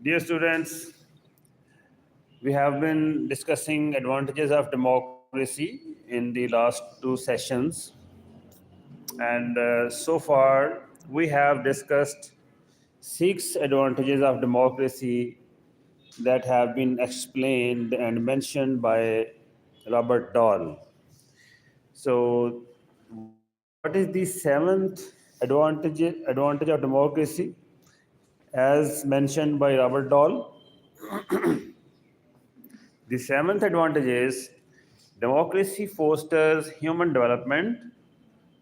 Dear students, we have been discussing advantages of democracy in the last two sessions, and so far we have discussed six advantages of democracy that have been explained and mentioned by Robert Dahl. So, what is the seventh advantage of democracy, as mentioned by Robert Dahl? The seventh advantage is democracy fosters human development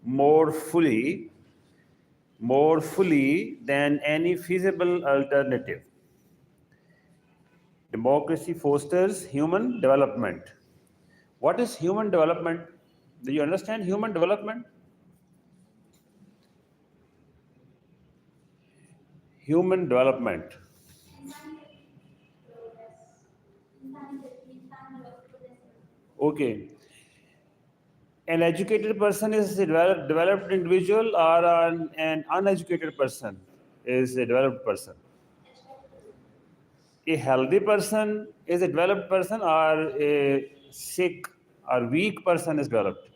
more fully, more fully than any feasible alternative. Democracy fosters human development. What is human development? Do you understand human development? Human development. Okay. An educated person is a developed individual, or an uneducated person is a developed person. A healthy person is a developed person, or a sick or weak person is developed?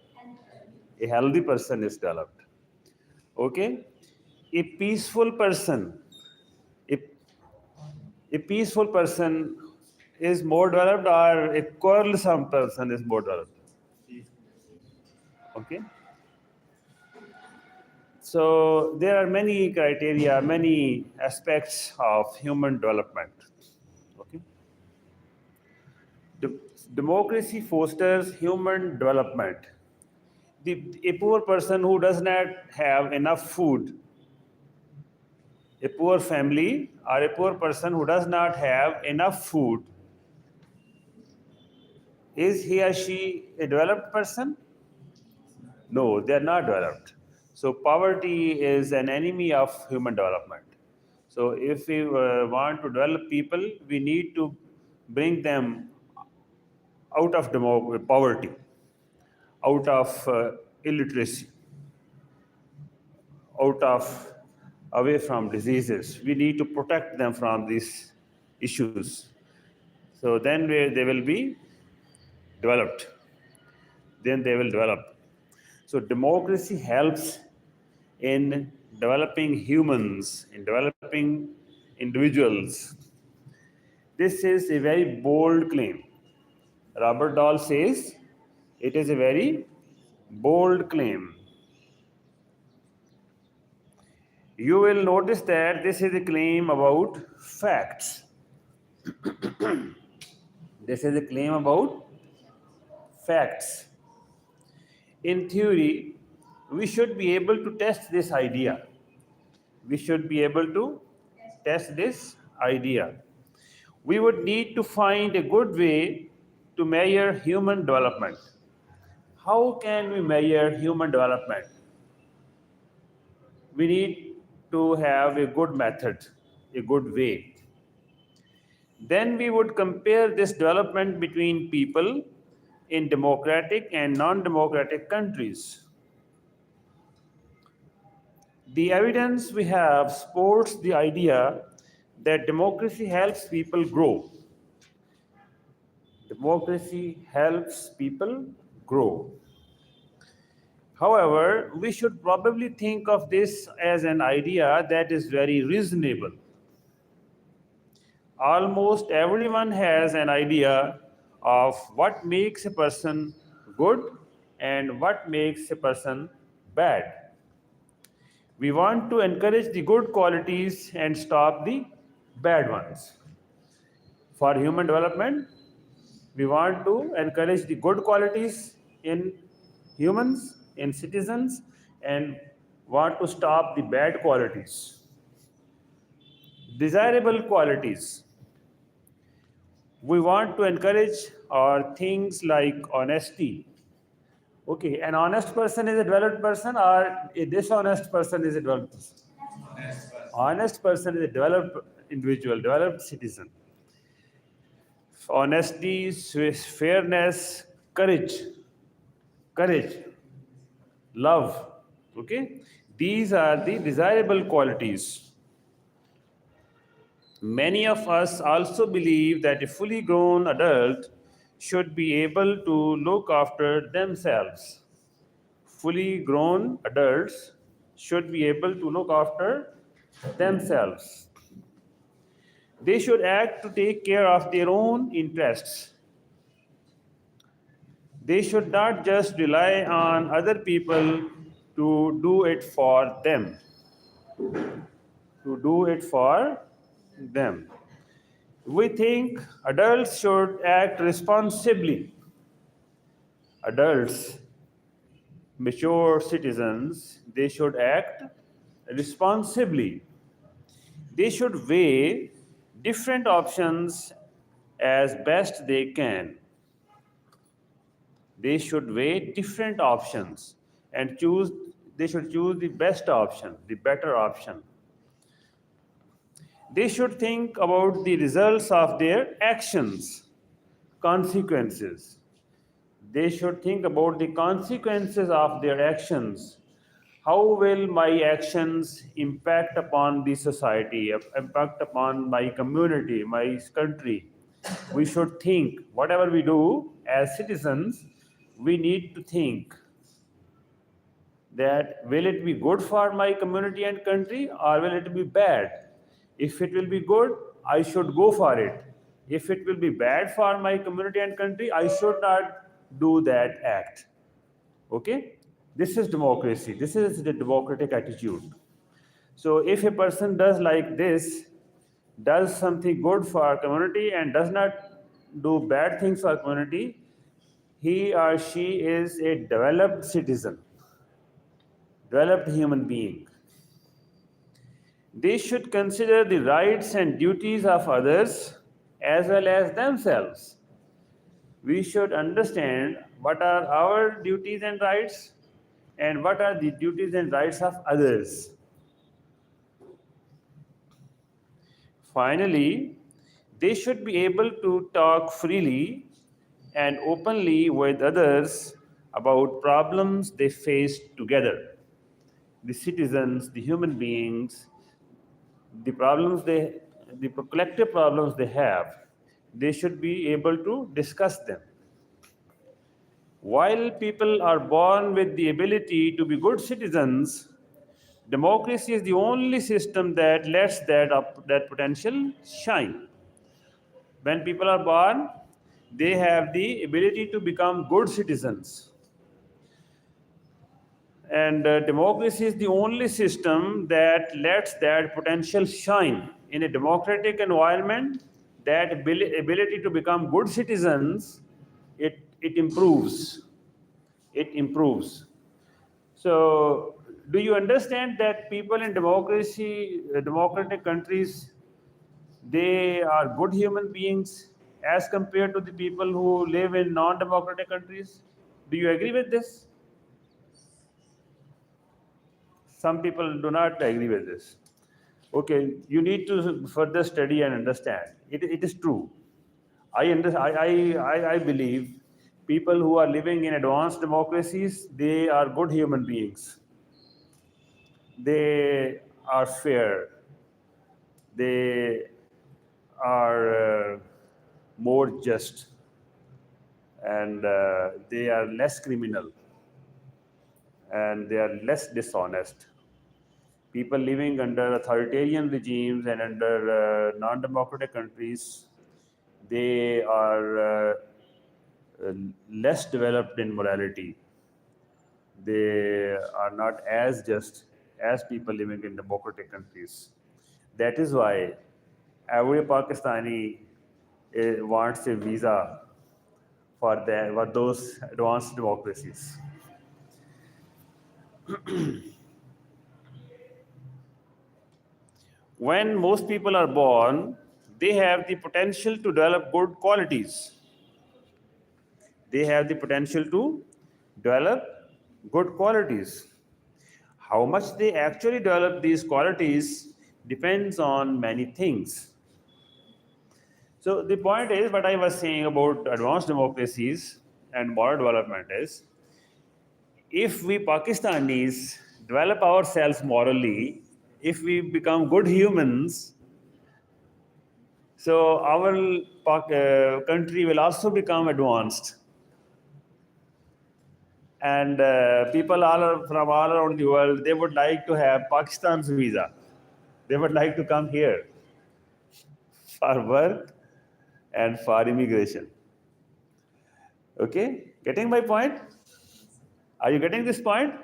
A healthy person is developed. Okay? A peaceful person, a, a peaceful person is more developed, or a quarrelsome person is more developed? Okay? So there are many criteria, many aspects of human development. Okay? De- Democracy fosters human development. A poor person who does not have enough food, a poor family or a poor person who does not have enough food, is he or she a developed person? No, they are not developed. So poverty is an enemy of human development. So if we want to develop people, we need to bring them out of poverty, out of illiteracy, out of away from diseases. We need to protect them from these issues. So then they will be developed. Then they will develop. So democracy helps in developing humans, in developing individuals. This is a very bold claim. Robert Dahl says it is a very bold claim. You will notice that this is a claim about facts. This is a claim about facts. In theory, we should be able to test this idea. We should be able to test this idea. We would need to find a good way to measure human development. How can we measure human development? We need to have a good method, a good way. Then we would compare this development between people in democratic and non democratic countries. The evidence we have supports the idea that democracy helps people grow. Democracy helps people grow. However, we should probably think of this as an idea that is very reasonable. Almost everyone has an idea of what makes a person good and what makes a person bad. We want to encourage the good qualities and stop the bad ones. For human development, we want to encourage the good qualities in humans, in citizens, and want to stop the bad qualities. Desirable qualities. We want to encourage our things like honesty. Okay, an honest person is a developed person, or a dishonest person is a developed person? Honest person is a developed individual, developed citizen. Honesty, fairness, courage, love. Okay, these are the desirable qualities. Many of us also believe that a fully grown adult should be able to look after themselves. Fully grown adults should be able to look after themselves. They should act to take care of their own interests. They should not just rely on other people to do it for them. To do it for them. We think adults should act responsibly. Adults, mature citizens, they should act responsibly. They should weigh different options as best they can. They should weigh different options and they should choose the best option, the better option. They should think about the results of their actions, consequences. They should think about the consequences of their actions. How will my actions impact upon the society, impact upon my community, my country? We should think, whatever we do as citizens, we need to think that will it be good for my community and country or will it be bad? If it will be good, I should go for it. If it will be bad for my community and country, I should not do that act. Okay? This is democracy. This is the democratic attitude. So if a person does like this, does something good for our community and does not do bad things for our community, he or she is a developed citizen, developed human being. They should consider the rights and duties of others as well as themselves. We should understand what are our duties and rights and what are the duties and rights of others. Finally, they should be able to talk freely and openly with others about problems they face together. The citizens, the human beings, the collective problems they have, they should be able to discuss them. While people are born with the ability to be good citizens, democracy is the only system that lets that potential shine. When people are born, they have the ability to become good citizens. And democracy is the only system that lets that potential shine. In a democratic environment, that ability to become good citizens, it improves. It improves. So, do you understand that people in democratic countries, they are good human beings as compared to the people who live in non-democratic countries? Do you agree with this? Some people do not agree with this. Okay, you need to further study and understand. It is true. I believe people who are living in advanced democracies, they are good human beings. They are fair. They are more just, and they are less criminal, and they are less dishonest. People living under authoritarian regimes and under non-democratic countries, they are less developed in morality. They are not as just as people living in democratic countries. That is why every Pakistani wants a visa for those advanced democracies. When most people are born, they have the potential to develop good qualities. They have the potential to develop good qualities. How much they actually develop these qualities depends on many things. So the point is, what I was saying about advanced democracies and moral development is, if we Pakistanis develop ourselves morally, if we become good humans, So our country will also become advanced, and people from all around the world, they would like to have Pakistan's visa. They would like to come here for work and for immigration. Okay, getting my point? Are you getting this point?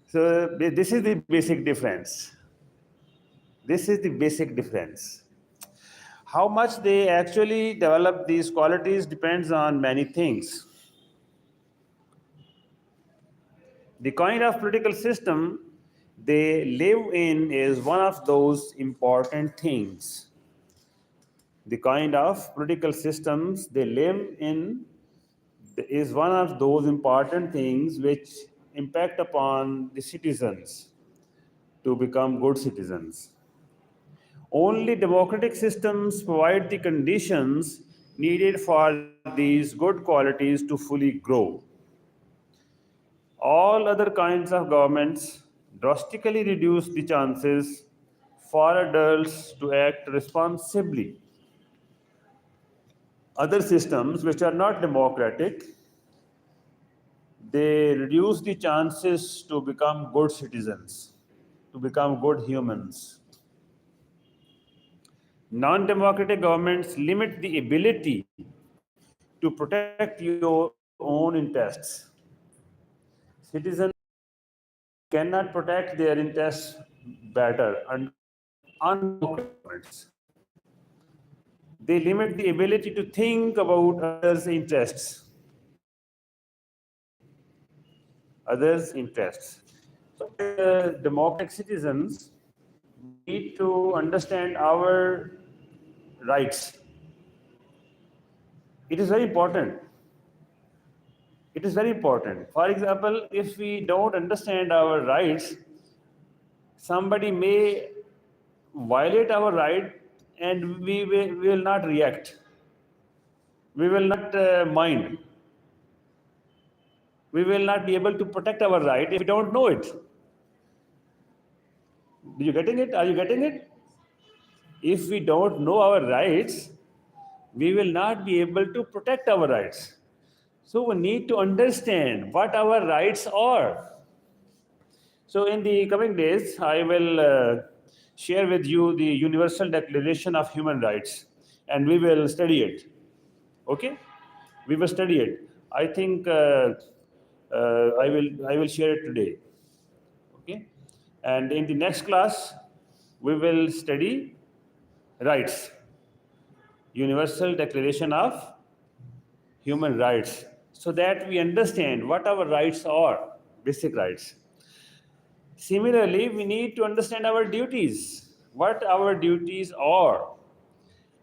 So this is the basic difference. This is the basic difference. How much they actually develop these qualities depends on many things. The kind of political system they live in is one of those important things. The kind of political systems they live in is one of those important things which impact upon the citizens to become good citizens. Only democratic systems provide the conditions needed for these good qualities to fully grow. All other kinds of governments drastically reduce the chances for adults to act responsibly. Other systems which are not democratic, they reduce the chances to become good citizens, to become good humans. Non-democratic governments limit the ability to protect your own interests. Citizens cannot protect their interests better under undemocratic governments. They limit the ability to think about others' interests. Others' interests. So, democratic citizens, we need to understand our rights. It is very important. It is very important. For example, if we don't understand our rights, somebody may violate our right and we will not react. We will not mind. We will not be able to protect our right if we don't know it. Are you getting it? Are you getting it? If we don't know our rights, we will not be able to protect our rights. So we need to understand what our rights are. So in the coming days, I will share with you the Universal Declaration of Human Rights, and we will study it. Okay, we will study it. I think I will share it today. Okay, and in the next class, we will study rights, Universal Declaration of Human Rights, so that we understand what our rights are, basic rights. Similarly, we need to understand our duties, what our duties are.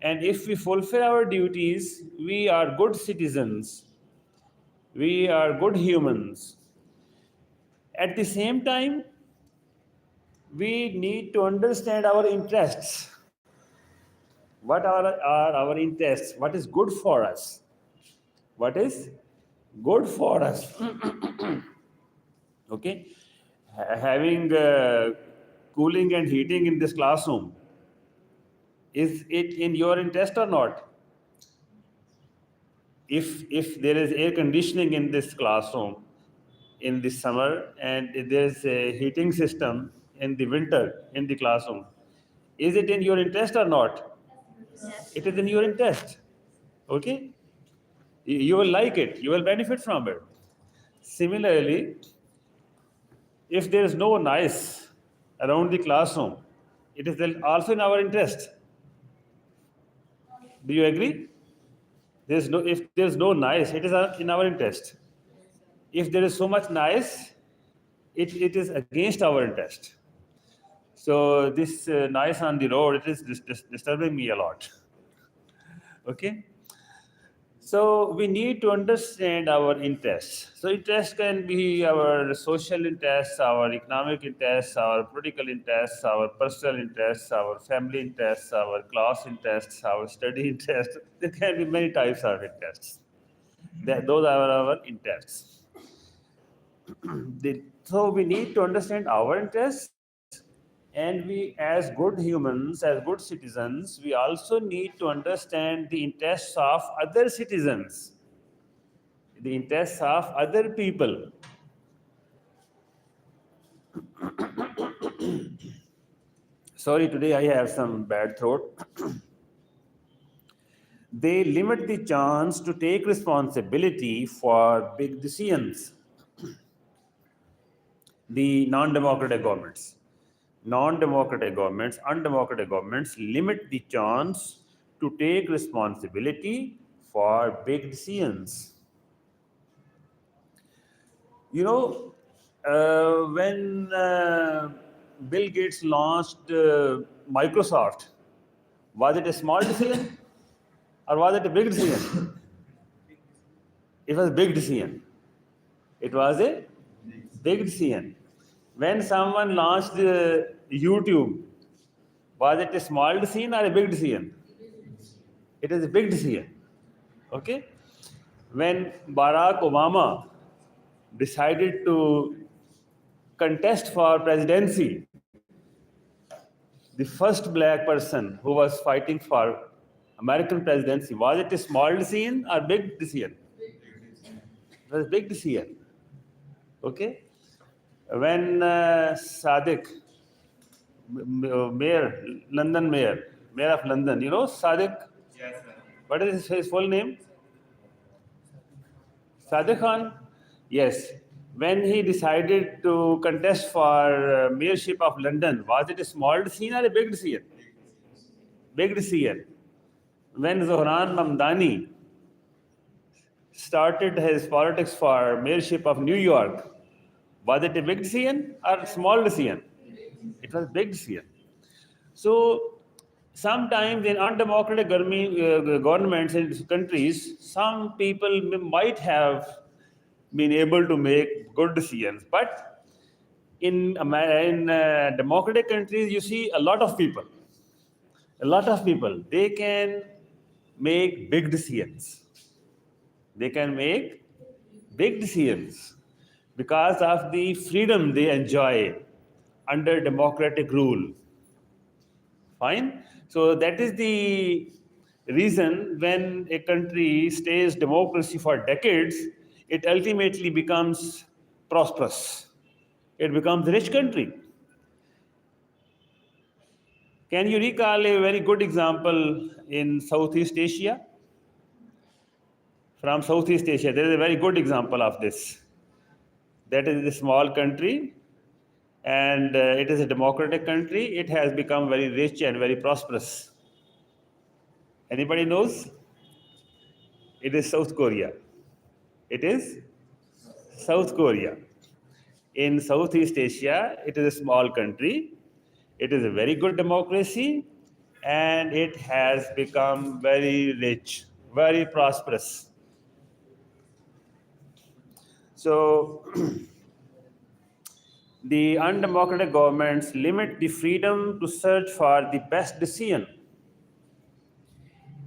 And if we fulfill our duties, we are good citizens, we are good humans. At the same time, we need to understand our interests. What are our interests? What is good for us? What is good for us? Okay? Having cooling and heating in this classroom, is it in your interest or not? If there is air conditioning in this classroom in the summer and there is a heating system in the winter in the classroom, is it in your interest or not? Yes. It is in your interest. Okay? You will like it. You will benefit from it. Similarly, if there is no noise around the classroom, it is then also in our interest. Do you agree? If there's no noise, it is in our interest. If there is so much noise, it is against our interest. So this noise on the road, it is disturbing me a lot. Okay. So we need to understand our interests. So interests can be our social interests, our economic interests, our political interests, our personal interests, our family interests, our class interests, our study interests. There can be many types of interests. Those are our interests. So we need to understand our interests And we, as good humans, as good citizens, we also need to understand the interests of other citizens, the interests of other people. Sorry, today I have some bad throat. They limit the chance to take responsibility for big decisions. The non-democratic governments, undemocratic governments limit the chance to take responsibility for big decisions. You know, when Bill Gates launched Microsoft, was it a small decision or was it a big decision? It was a big decision. It was a big decision. When someone launched YouTube, was it a small decision or a big decision? It is a big decision. Okay? When Barack Obama decided to contest for presidency, the first black person who was fighting for American presidency, was it a small decision or big decision? It was a big decision. Okay? When Sadiq, mayor of London, you know Sadiq? Yes, sir. What is his full name? Sadiq Khan? Yes. When he decided to contest for mayorship of London, was it a small decision or a big decision? Big decision. When Zohran Mamdani started his politics for mayorship of New York, was it a big decision or a small decision? It was a big decision. So sometimes in undemocratic governments in countries, some people might have been able to make good decisions, but in democratic countries, you see a lot of people, they can make big decisions. They can make big decisions because of the freedom they enjoy under democratic rule. Fine. So that is the reason when a country stays democracy for decades, it ultimately becomes prosperous. It becomes a rich country. Can you recall a very good example in Southeast Asia? From Southeast Asia, there is a very good example of this. That is a small country, and it is a democratic country. It has become very rich and very prosperous. Anybody knows? It is South Korea. It is South Korea. In Southeast Asia, it is a small country. It is a very good democracy, and it has become very rich, very prosperous. So, the undemocratic governments limit the freedom to search for the best decision.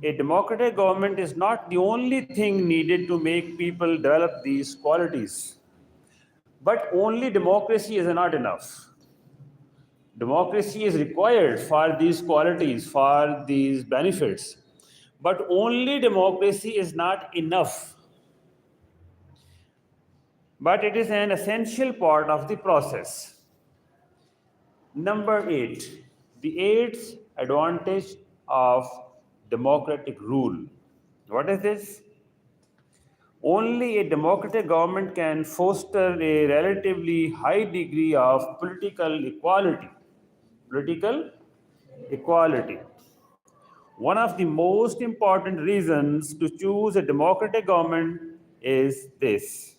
A democratic government is not the only thing needed to make people develop these qualities. But only democracy is not enough. Democracy is required for these qualities, for these benefits. But only democracy is not enough. But it is an essential part of the process. Number 8, the eighth advantage of democratic rule. What is this? Only a democratic government can foster a relatively high degree of political equality. Political equality. One of the most important reasons to choose a democratic government is this: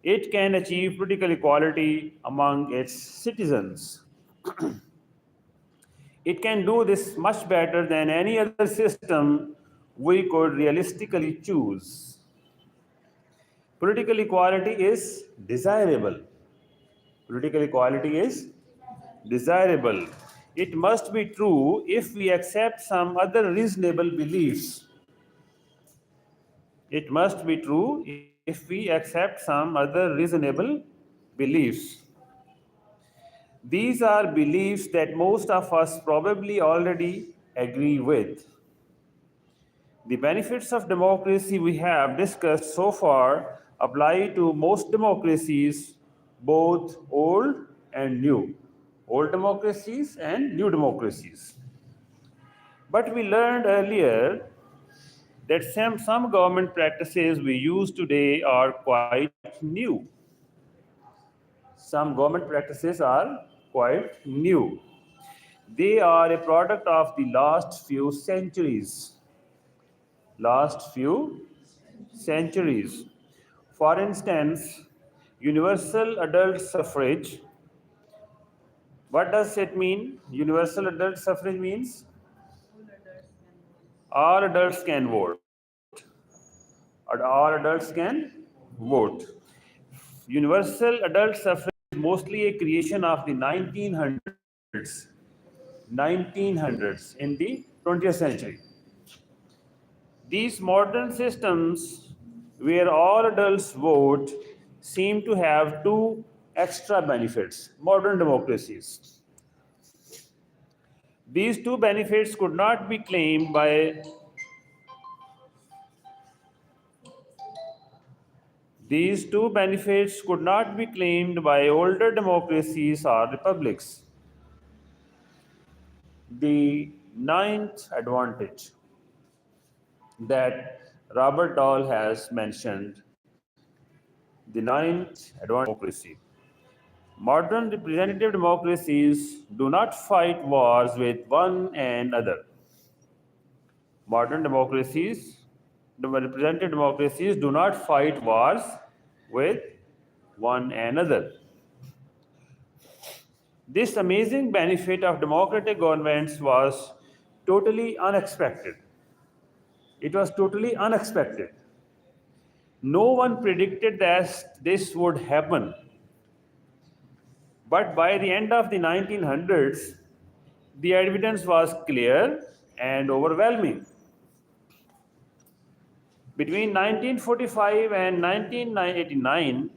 it can achieve political equality among its citizens. It can do this much better than any other system we could realistically choose. Political equality is desirable. Political equality is desirable. It must be true if we accept some other reasonable beliefs. It must be true if we accept some other reasonable beliefs. These are beliefs that most of us probably already agree with. The benefits of democracy we have discussed so far apply to most democracies, both old and new. Old democracies and new democracies. But we learned earlier that some government practices we use today are quite new. Some government practices are quite new. They are a product of the last few centuries. Last few centuries. For instance, universal adult suffrage. What does it mean? Universal adult suffrage means all adults can vote. All adults can vote. Universal adult suffrage is mostly a creation of the 1900s in the 20th century. These modern systems where all adults vote seem to have two extra benefits. Modern democracies. These two benefits could not be claimed by older democracies or republics. The ninth advantage that Robert Dahl has mentioned, the ninth advantage of democracy. Modern representative democracies do not fight wars with one another. Modern democracies, the representative democracies do not fight wars with one another. This amazing benefit of democratic governments was totally unexpected. It was totally unexpected. No one predicted that this would happen. But by the end of the 1900s, the evidence was clear and overwhelming. Between 1945 and 1989,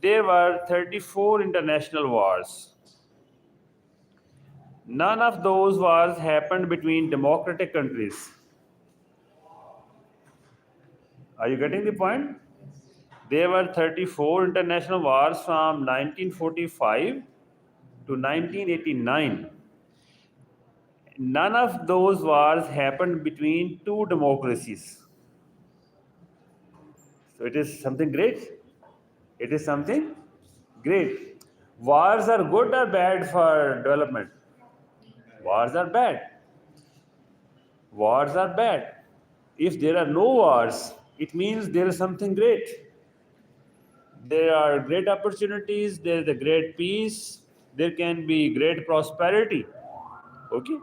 there were 34 international wars. None of those wars happened between democratic countries. Are you getting the point? There were 34 international wars from 1945 to 1989. None of those wars happened between two democracies. So it is something great. It is something great. Wars are good or bad for development? Wars are bad. Wars are bad. If there are no wars, it means there is something great. There are great opportunities, there is a great peace, there can be great prosperity. Okay?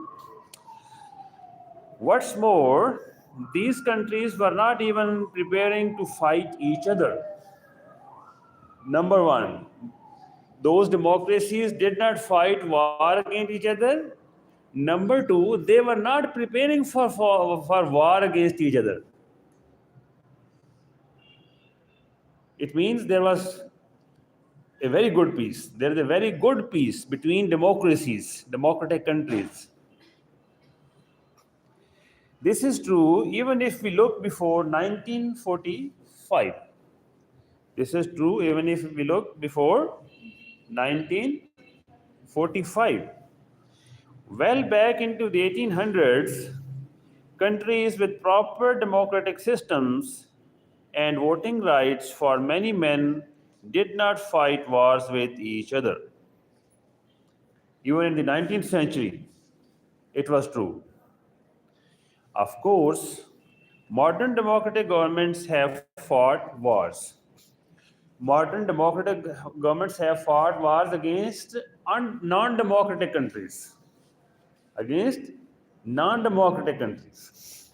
What's more, these countries were not even preparing to fight each other. Number one, those democracies did not fight war against each other. Number two, they were not preparing for war against each other. It means there was a very good peace. There is a very good peace between democracies, democratic countries. This is true even if we look before 1945. This is true even if we look before 1945. Well back into the 1800s, countries with proper democratic systems and voting rights for many men did not fight wars with each other. Even in the 19th century, it was true. Of course, modern democratic governments have fought wars. Modern democratic governments have fought wars against non-democratic countries. Against non-democratic countries.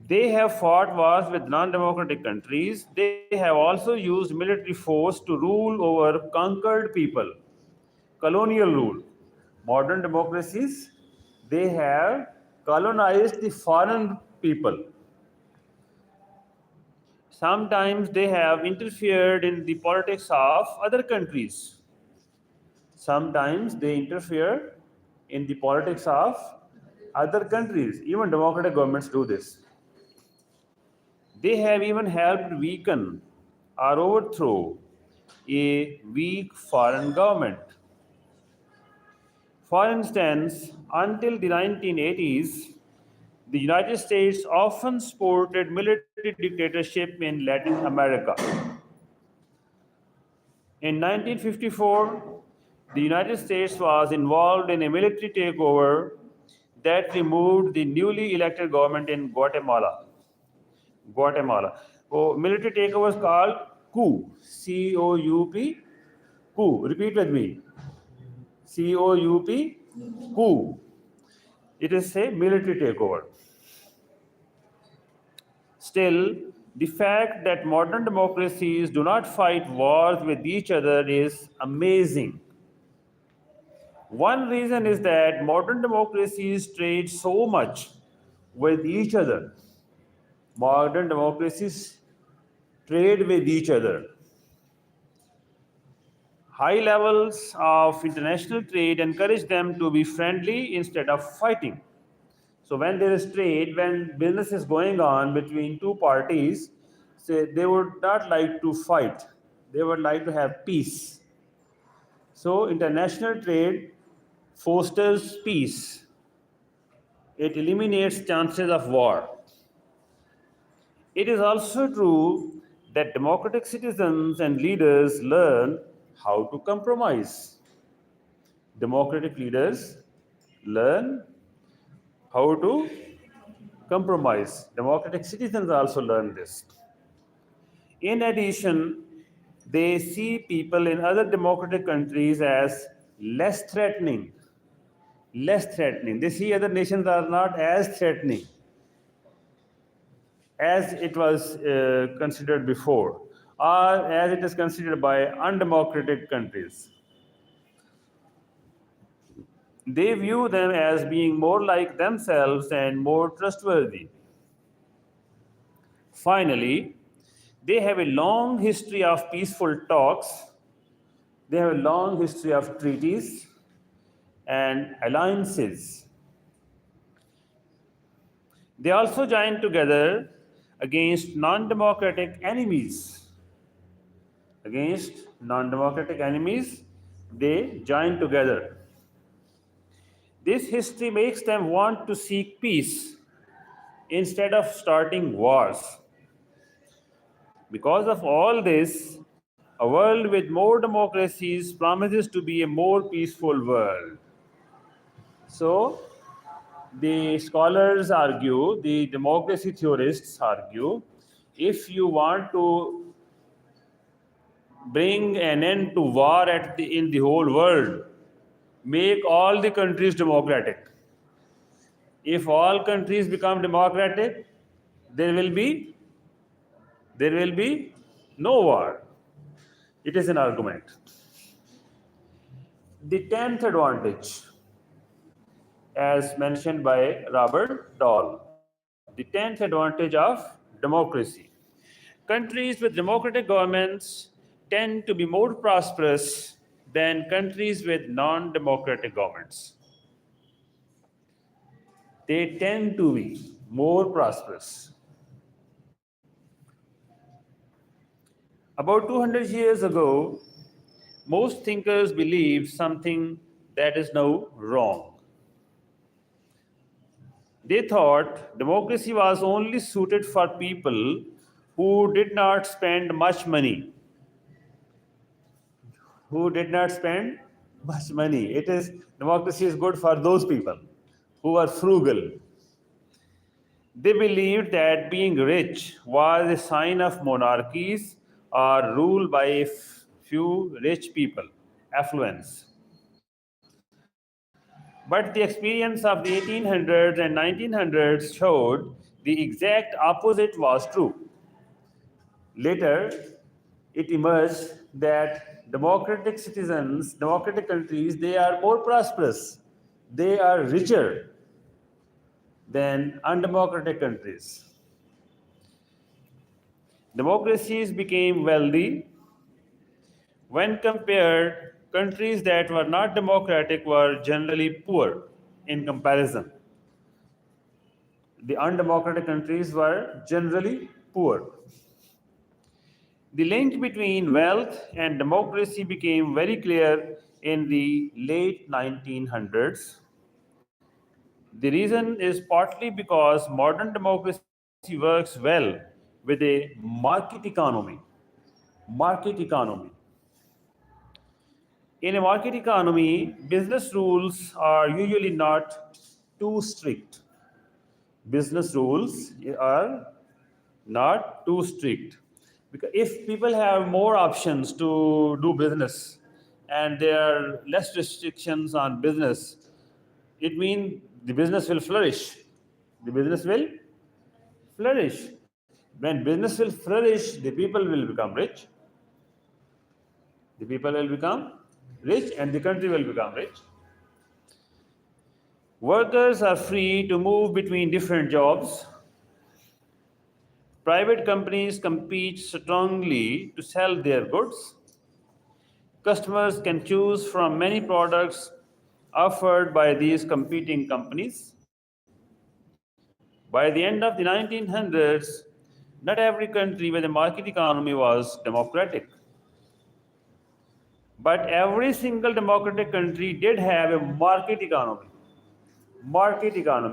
They have fought wars with non-democratic countries. They have also used military force to rule over conquered people. Colonial rule. Modern democracies, they have colonized the foreign people. Sometimes they have interfered in the politics of other countries. Sometimes they interfere in the politics of other countries. Even democratic governments do this. They have even helped weaken or overthrow a weak foreign government. For instance, until the 1980s, the United States often supported military dictatorship in Latin America. In 1954, the United States was involved in a military takeover that removed the newly elected government in Guatemala. Military takeover was called coup. COUP. Coup. Repeat with me. COUP. Coup. It is a military takeover. Still, the fact that modern democracies do not fight wars with each other is amazing. One reason is that modern democracies trade so much with each other. Modern democracies trade with each other. High levels of international trade encourage them to be friendly instead of fighting. So when there is trade, when business is going on between two parties, say they would not like to fight. They would like to have peace. So international trade fosters peace. It eliminates chances of war. It is also true that democratic citizens and leaders learn how to compromise. Democratic leaders learn how to compromise. Democratic citizens also learn this. In addition, they see people in other democratic countries as less threatening. Less threatening. They see other nations are not as threatening as it was considered before, or as it is considered by undemocratic countries. They view them as being more like themselves and more trustworthy. Finally, they have a long history of peaceful talks. They have a long history of treaties and alliances. They also join together against non-democratic enemies. Against non-democratic enemies, they join together. This history makes them want to seek peace instead of starting wars. Because of all this, a world with more democracies promises to be a more peaceful world. So, the scholars argue, the democracy theorists argue, if you want to bring an end to war in the whole world, make all the countries democratic. If all countries become democratic, there will be no war. It is an argument. The 10th advantage, as mentioned by Robert Dahl, the 10th advantage of democracy. Countries with democratic governments tend to be more prosperous than countries with non-democratic governments. They tend to be more prosperous. About 200 years ago, most thinkers believed something that is now wrong. They thought democracy was only suited for people who did not spend much money. Who did not spend much money. It is democracy is good for those people who are frugal. They believed that being rich was a sign of monarchies or rule by a few rich people, affluence. But the experience of the 1800s and 1900s showed the exact opposite was true. Later, it emerged that democratic citizens, democratic countries, they are more prosperous. They are richer than undemocratic countries. Democracies became wealthy when compared countries that were not democratic were generally poor in comparison. The undemocratic countries were generally poor. The link between wealth and democracy became very clear in the late 1900s. The reason is partly because modern democracy works well with a market economy. Market economy. In a market economy, business rules are usually not too strict. Business rules are not too strict. Because if people have more options to do business and there are less restrictions on business, it means the business will flourish. The business will flourish. When business will flourish, the people will become rich. The people will become rich and the country will become rich. Workers are free to move between different jobs. Private companies compete strongly to sell their goods. Customers can choose from many products offered by these competing companies. By the end of the 1900s, not every country with a market economy was democratic. But every single democratic country did have a market economy,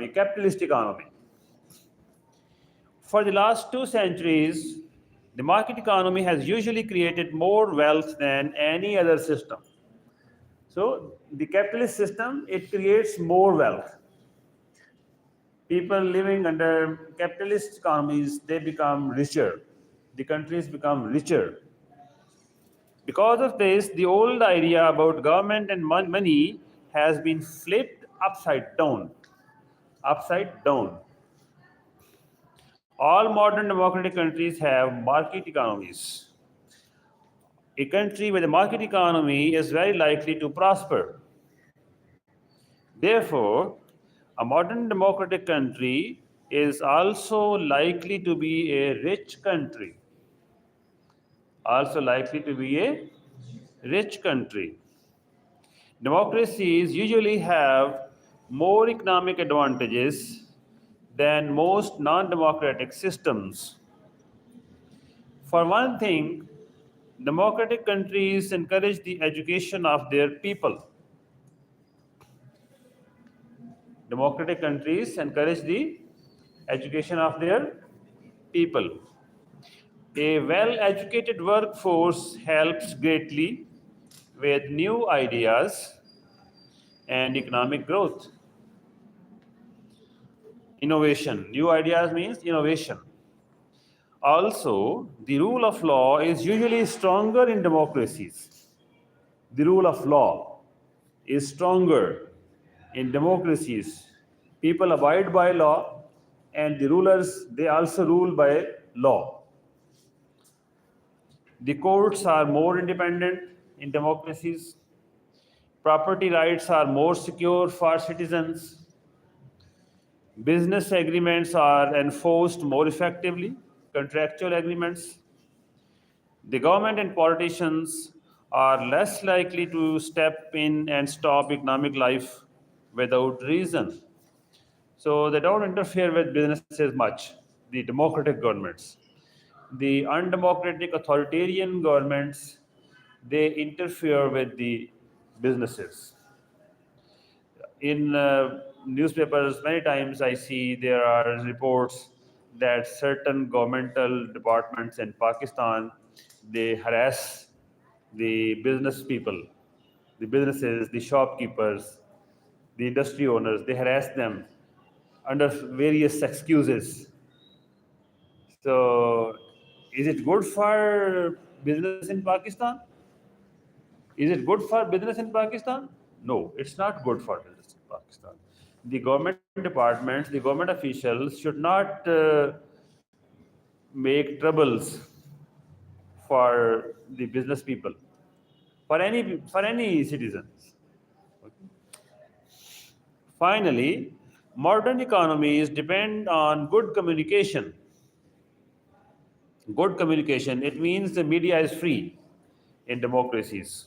capitalist economy. For the last 2 centuries, the market economy has usually created more wealth than any other system. So the capitalist system, it creates more wealth. People living under capitalist economies, they become richer. The countries become richer. Because of this, the old idea about government and money has been flipped upside down. Upside down. All modern democratic countries have market economies. A country with a market economy is very likely to prosper. Therefore, a modern democratic country is also likely to be a rich country. Also likely to be a rich country. Democracies usually have more economic advantages than most non democratic systems. For one thing, democratic countries encourage the education of their people. Democratic countries encourage the education of their people. A well educated workforce helps greatly with new ideas and economic growth. Innovation. New ideas means innovation. Also, the rule of law is usually stronger in democracies. The rule of law is stronger in democracies. People abide by law, and the rulers, they also rule by law. The courts are more independent in democracies. Property rights are more secure for citizens. Business agreements are enforced more effectively, contractual agreements. The government and politicians are less likely to step in and stop economic life without reason. So they don't interfere with businesses much, the democratic governments. The undemocratic authoritarian governments, they interfere with the businesses. In newspapers, many times I see there are reports that certain governmental departments in Pakistan, they harass the business people, the businesses, the shopkeepers, the industry owners. They harass them under various excuses. So, is it good for business in Pakistan? Is it good for business in Pakistan? No, it's not good for business in Pakistan. The government departments, the government officials should not make troubles for the business people, for any citizens. Finally, modern economies depend on good communication. Good communication, it means the media is free in democracies.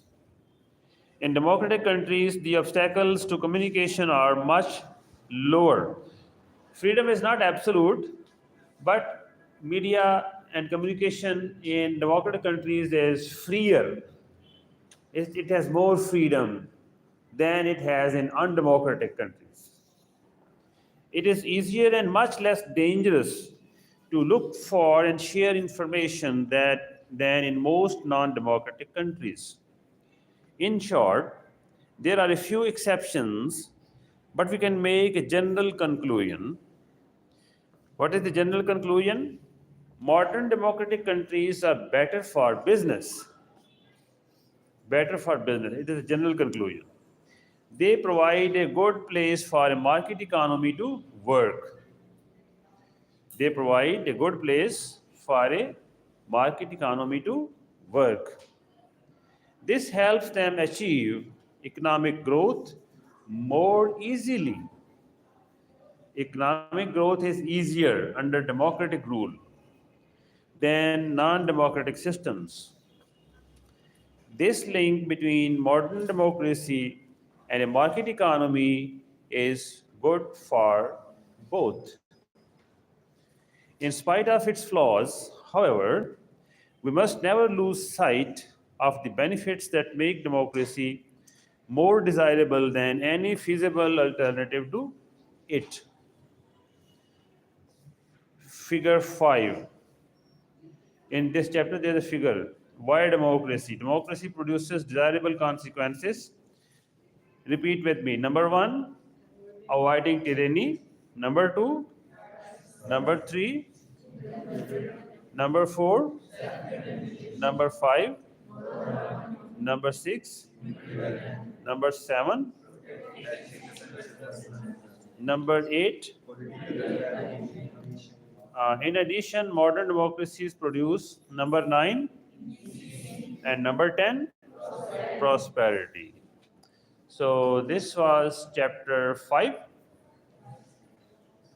In democratic countries, the obstacles to communication are much lower. Freedom is not absolute, but media and communication in democratic countries is freer. It has more freedom than it has in undemocratic countries. It is easier and much less dangerous to look for and share information than in most non democratic countries. In short, there are a few exceptions, but we can make a general conclusion. What is the general conclusion? Modern democratic countries are better for business. Better for business. It is a general conclusion. They provide a good place for a market economy to work. They provide a good place for a market economy to work. This helps them achieve economic growth more easily. Economic growth is easier under democratic rule than non democratic systems. This link between modern democracy and a market economy is good for both. In spite of its flaws, however, we must never lose sight of the benefits that make democracy more desirable than any feasible alternative to it. Figure 5. In this chapter, there is a figure. Why democracy? Democracy produces desirable consequences. Repeat with me. Number 1, avoiding tyranny. Number 2, number 3, number 4, number 5, number 6, number 7, number 8. In addition, modern democracies produce number 9 and number 10, prosperity. So this was chapter 5,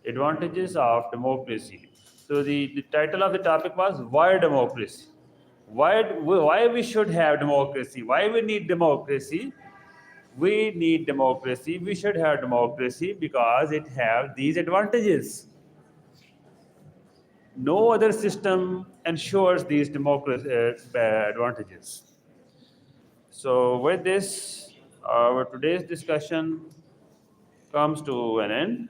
advantages of democracy. So the title of the topic was why democracy? Why we should have democracy? Why we need democracy? We need democracy. We should have democracy because it have these advantages. No other system ensures these democracy advantages. So with this, our today's discussion comes to an end.